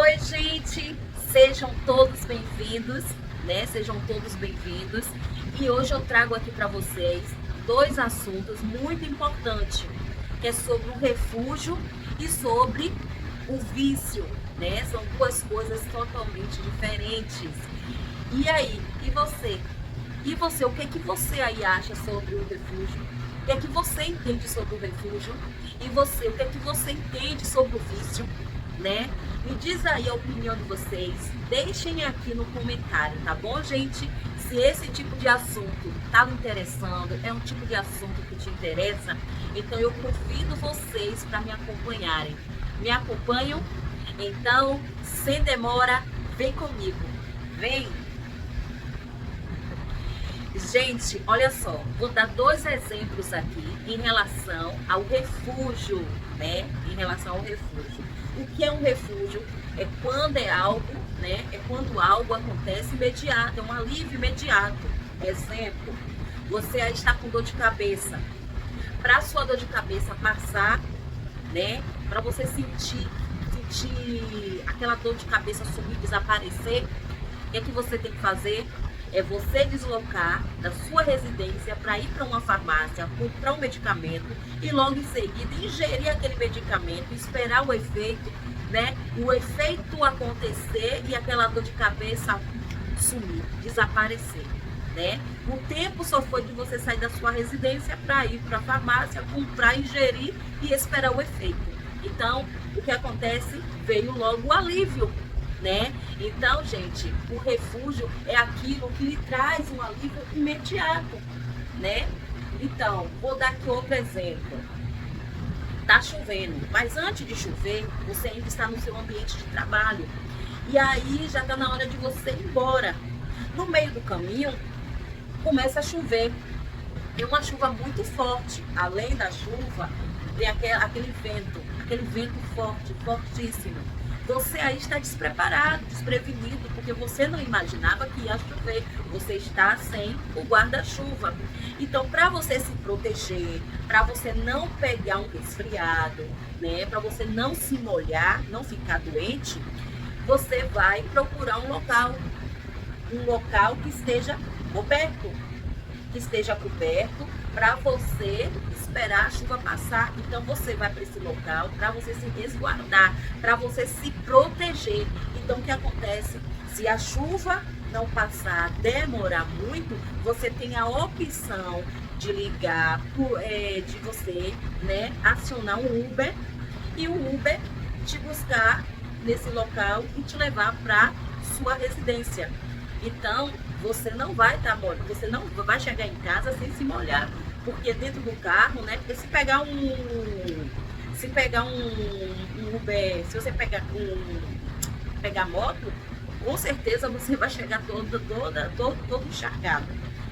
Oi, gente! Sejam todos bem-vindos, né? Sejam todos bem-vindos. E hoje eu trago aqui para vocês dois assuntos muito importantes, que é sobre o refúgio e sobre o vício, né? São duas coisas totalmente diferentes. E aí, e você? E você, o que é que você aí acha sobre o refúgio? O que é que você entende sobre o refúgio? E você, o que é que você entende sobre o vício, né? Me diz aí a opinião de vocês, deixem aqui no comentário, tá bom, gente? Se esse tipo de assunto tá lhe interessando, é um tipo de assunto que te interessa, então eu convido vocês para me acompanharem. Me acompanham? Então, sem demora, vem comigo. Vem! Gente, olha só, vou dar dois exemplos aqui em relação ao refúgio, né? Em relação ao refúgio. O que é um refúgio? É quando é algo, né? É quando algo acontece imediato, é um alívio imediato. Exemplo, você aí está com dor de cabeça. Para a sua dor de cabeça passar, né? Para você sentir aquela dor de cabeça sumir, desaparecer, o que é que você tem que fazer? É você deslocar da sua residência para ir para uma farmácia, comprar um medicamento e logo em seguida ingerir aquele medicamento, esperar o efeito, né? O efeito acontecer e aquela dor de cabeça sumir, desaparecer, né? O tempo só foi de você sair da sua residência para ir para a farmácia, comprar, ingerir e esperar o efeito. Então, o que acontece? Veio logo o alívio, né? Então, gente, o refúgio é aquilo que lhe traz um alívio imediato, né? Então, vou dar aqui outro exemplo. Tá chovendo, mas antes de chover, você ainda está no seu ambiente de trabalho. E aí já tá na hora de você ir embora. No meio do caminho, começa a chover. É uma chuva muito forte. Além da chuva, tem aquele vento forte, fortíssimo. Você aí está despreparado, desprevenido, porque você não imaginava que ia chover. Você está sem o guarda-chuva. Então, para você se proteger, para você não pegar um resfriado, né, para você não se molhar, não ficar doente, você vai procurar um local que esteja coberto, para você esperar a chuva passar. Então você vai para esse local para você se resguardar, para você se proteger. Então o que acontece? Se a chuva não passar, demorar muito, você tem a opção de ligar, de você, né, acionar um Uber e o Uber te buscar nesse local e te levar para sua residência. Então, você não vai estar molhado, você não vai chegar em casa sem se molhar, porque dentro do carro, né? Porque se pegar um Uber, se você pegar moto, com certeza você vai chegar todo encharcado.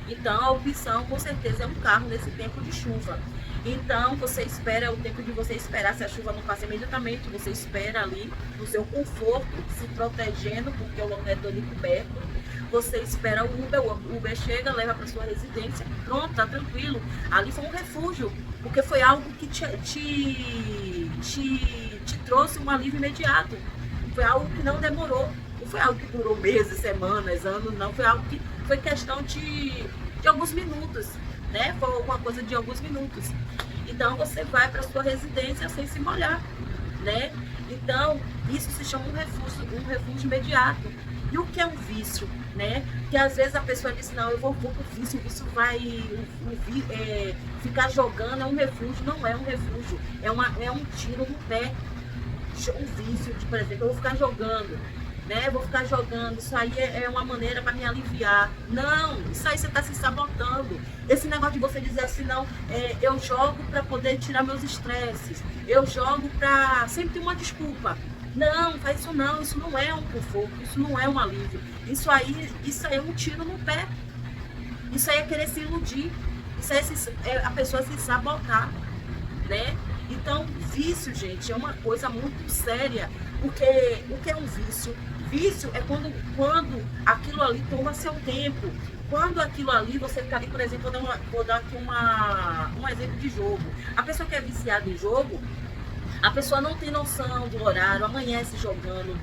Então, a opção, com certeza, é um carro nesse tempo de chuva. Então, você espera, o tempo de você esperar, se a chuva não passa imediatamente, você espera ali no seu conforto, se protegendo, porque o local é todo coberto. Você espera o Uber chega, leva para sua residência, pronto, tá tranquilo. Ali foi um refúgio, porque foi algo que te trouxe um alívio imediato. Foi algo que não demorou, não foi algo que durou meses, semanas, anos, não. Foi algo que foi questão de alguns minutos, né? Foi alguma coisa de alguns minutos. Então você vai para sua residência sem se molhar, né? Então isso se chama um refúgio imediato. E o que é um vício, né? Que às vezes a pessoa diz, não, eu vou pro vício, o vício vai ficar jogando, é um refúgio. Não é um refúgio, é um tiro no pé. Um vício, por exemplo, eu vou ficar jogando, né? Vou ficar jogando, isso aí é uma maneira para me aliviar. Não, isso aí você está se sabotando. Esse negócio de você dizer assim, não, eu jogo para poder tirar meus estresses, eu jogo para... Sempre tem uma desculpa. Não, faz isso não, isso não é um conforto, isso não é um alívio. Isso aí é um tiro no pé. Isso aí é querer se iludir. Isso aí é a pessoa se sabotar, né? Então, vício, gente, é uma coisa muito séria. Porque o que é um vício? Vício é quando aquilo ali toma seu tempo. Quando aquilo ali, você fica ali, por exemplo, vou dar aqui um exemplo de jogo. A pessoa que é viciada em jogo, A pessoa não tem noção do horário, amanhece jogando,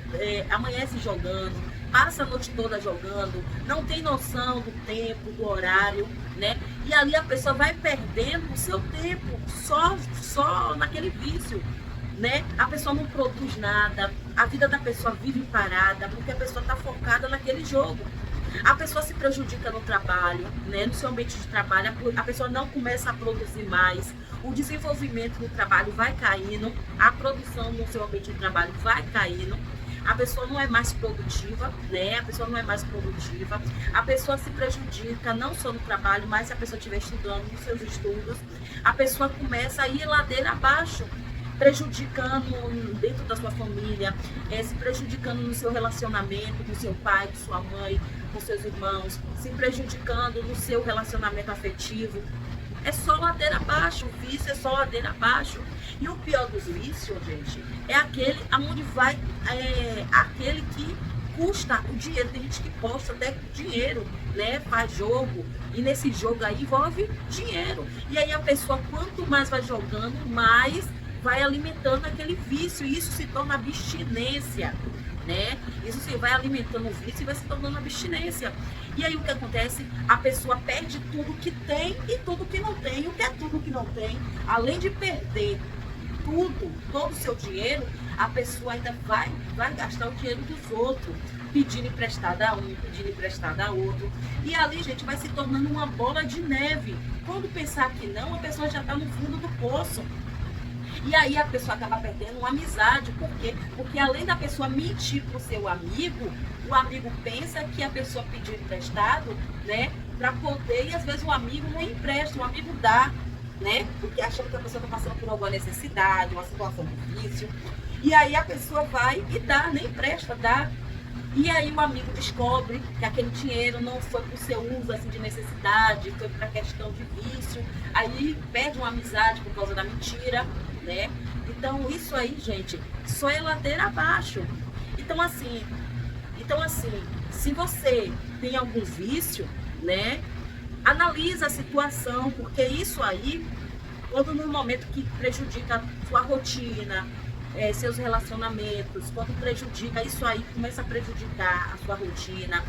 passa a noite toda jogando, não tem noção do tempo, do horário, né? E ali a pessoa vai perdendo o seu tempo só naquele vício, né? A pessoa não produz nada, a vida da pessoa vive parada, porque a pessoa está focada naquele jogo. A pessoa se prejudica no trabalho, né? No seu ambiente de trabalho, a pessoa não começa a produzir mais, o desenvolvimento no trabalho vai caindo, a produção no seu ambiente de trabalho vai caindo, a pessoa não é mais produtiva, né? A pessoa não é mais produtiva, a pessoa se prejudica não só no trabalho, mas se a pessoa estiver estudando nos seus estudos, a pessoa começa a ir ladeira abaixo, prejudicando dentro da sua família, se prejudicando no seu relacionamento com seu pai, com sua mãe, com seus irmãos, se prejudicando no seu relacionamento afetivo. É só ladeira abaixo, o vício é só ladeira abaixo. E o pior dos vícios, gente, é aquele onde vai, aquele que custa o dinheiro. Tem gente que posta até dinheiro, né? Faz jogo, e nesse jogo aí envolve dinheiro. E aí a pessoa, quanto mais vai jogando, mais vai alimentando aquele vício, e isso se torna abstinência, né? Isso se vai alimentando o vício e vai se tornando abstinência. E aí o que acontece? A pessoa perde tudo que tem e tudo que não tem. O que é tudo que não tem? Além de perder tudo, todo o seu dinheiro, a pessoa ainda vai gastar o dinheiro dos outros, pedindo emprestado a um, pedindo emprestado a outro. E ali, gente, vai se tornando uma bola de neve. Quando pensar que não, a pessoa já está no fundo do poço. E aí a pessoa acaba perdendo uma amizade. Por quê? Porque além da pessoa mentir pro seu amigo, o amigo pensa que a pessoa pediu emprestado, né? Para poder, e às vezes o amigo não empresta, o amigo dá, né? Porque achando que a pessoa está passando por alguma necessidade, uma situação difícil. E aí a pessoa vai e dá, nem empresta, dá. E aí o amigo descobre que aquele dinheiro não foi para o seu uso assim, de necessidade, foi para questão de vício. Aí perde uma amizade por causa da mentira, né? Então isso aí, gente, só é ladeira abaixo. Então assim, se você tem algum vício, né? Analisa a situação, porque isso aí, quando no momento que prejudica a sua rotina, seus relacionamentos, quando prejudica, isso aí começa a prejudicar a sua rotina,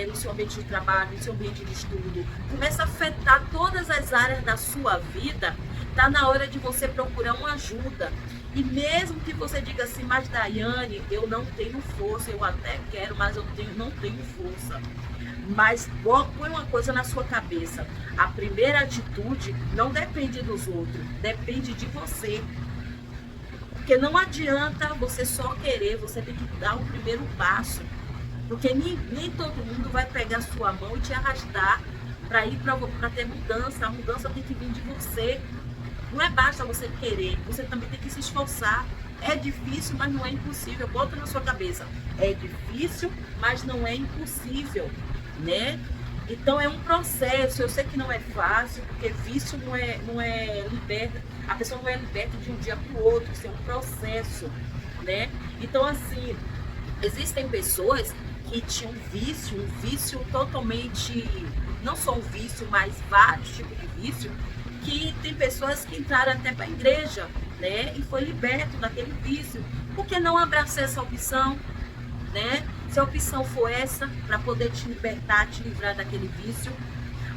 no seu ambiente de trabalho, no seu ambiente de estudo, começa a afetar todas as áreas da sua vida, tá na hora de você procurar uma ajuda. E mesmo que você diga assim, mas Daiane, eu não tenho força, eu até quero, mas eu não tenho força. Mas põe uma coisa na sua cabeça, a primeira atitude não depende dos outros, depende de você. Porque não adianta você só querer, você tem que dar o primeiro passo. Porque nem todo mundo vai pegar a sua mão e te arrastar para ter mudança. A mudança tem que vir de você. Não é basta você querer, você também tem que se esforçar. É difícil, mas não é impossível. Bota na sua cabeça. É difícil, mas não é impossível, né? Então é um processo. Eu sei que não é fácil, porque vício não é liberta. A pessoa não é liberta de um dia para o outro. Isso é um processo, né? Então assim, existem pessoas que tinham um vício totalmente, não só um vício, mas vários tipos de vício, que tem pessoas que entraram até para a igreja, né? E foi liberto daquele vício. Por que não abraçar essa opção, né? Se a opção for essa, para poder te libertar, te livrar daquele vício.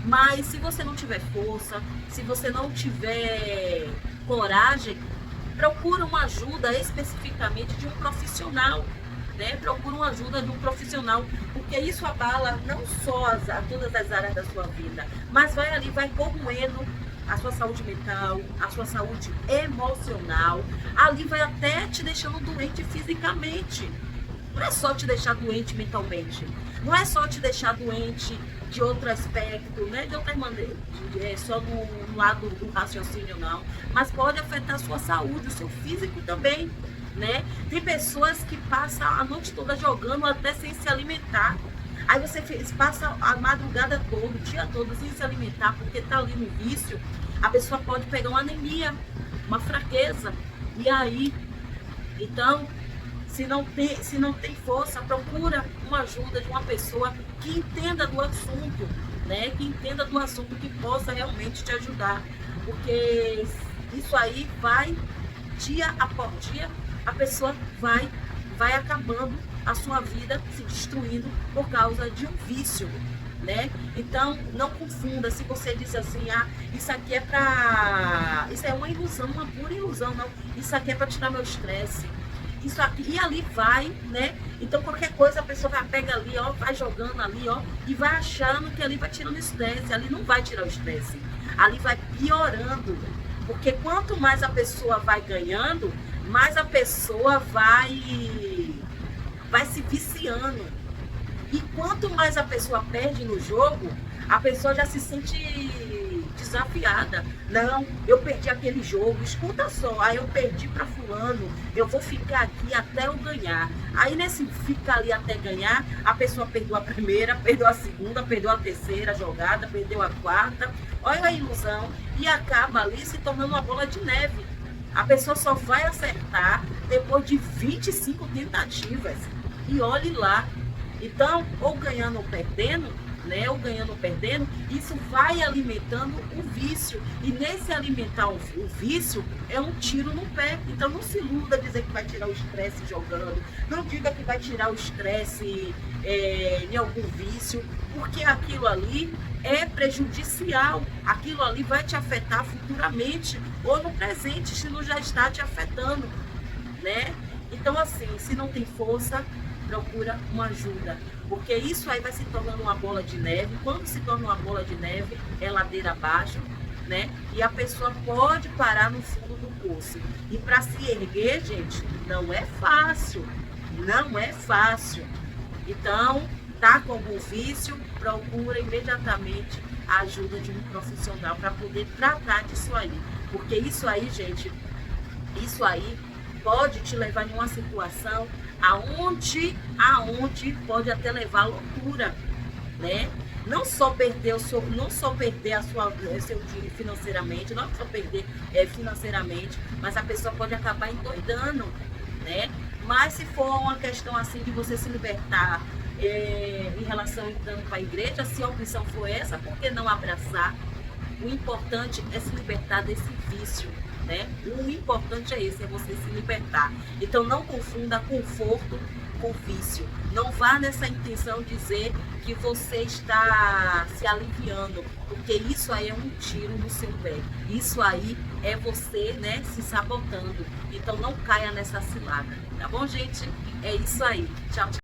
Mas se você não tiver força, se você não tiver coragem, procura uma ajuda especificamente de um profissional, né? Procura uma ajuda de um profissional, porque isso abala não só todas as áreas da sua vida, mas vai corroendo a sua saúde mental, a sua saúde emocional, ali vai até te deixando doente fisicamente. Não é só te deixar doente mentalmente, não é só te deixar doente de outro aspecto, né? De outra maneira, só no lado do raciocínio não, mas pode afetar a sua saúde, o seu físico também, né? Tem pessoas que passam a noite toda jogando até sem se alimentar. Aí você passa a madrugada toda, o dia todo sem se alimentar, porque tá ali no vício. A pessoa pode pegar uma anemia, uma fraqueza. E aí, então, se não tem força, procura uma ajuda de uma pessoa que entenda do assunto, né? Que entenda do assunto, que possa realmente te ajudar. Porque isso aí vai dia após dia, a pessoa vai acabando a sua vida, se destruindo por causa de um vício, né? Então, não confunda. Se você diz assim, isso aqui é pra... Isso é uma ilusão, uma pura ilusão, não. Isso aqui é para tirar meu estresse. Isso aqui, e ali vai, né? Então, qualquer coisa, a pessoa vai pega ali, ó, vai jogando ali, ó, e vai achando que ali vai tirando estresse. Ali não vai tirar o estresse. Ali vai piorando. Porque quanto mais a pessoa vai ganhando, mais a pessoa vai se viciando. E quanto mais a pessoa perde no jogo, a pessoa já se sente desafiada. Não, eu perdi aquele jogo, escuta só, aí eu perdi para fulano, eu vou ficar aqui até eu ganhar. Aí nesse ficar ali até ganhar, a pessoa perdeu a primeira, perdeu a segunda, perdeu a terceira jogada, perdeu a quarta. Olha a ilusão, e acaba ali se tornando uma bola de neve. A pessoa só vai acertar depois de 25 tentativas. E olhe lá. Então, ou ganhando ou perdendo, né? Ou ganhando ou perdendo, isso vai alimentando o vício. E nesse alimentar o vício, é um tiro no pé. Então, não se iluda dizer que vai tirar o estresse jogando. Não diga que vai tirar o estresse em algum vício, porque aquilo ali é prejudicial. Aquilo ali vai te afetar futuramente ou no presente, se não já está te afetando, né? Então, assim, se não tem força, procura uma ajuda, porque isso aí vai se tornando uma bola de neve. Quando se torna uma bola de neve, é ladeira abaixo, né? E a pessoa pode parar no fundo do poço. E para se erguer, gente, não é fácil, não é fácil. Então, tá com algum vício, procura imediatamente a ajuda de um profissional para poder tratar disso aí, porque isso aí, gente, isso aí pode te levar em uma situação aonde pode até levar à loucura, né? Não só perder seu dinheiro financeiramente, não só perder financeiramente, mas a pessoa pode acabar endoidando, né? Mas se for uma questão assim de você se libertar em relação entrando para a igreja, se a opção for essa, por que não abraçar? O importante é se libertar desse vício, né? O importante é esse, é você se libertar. Então não confunda conforto com vício. Não vá nessa intenção dizer que você está se aliviando, porque isso aí é um tiro no seu pé. Isso aí é você, né, se sabotando. Então não caia nessa cilada, tá bom, gente? É isso aí. Tchau, tchau.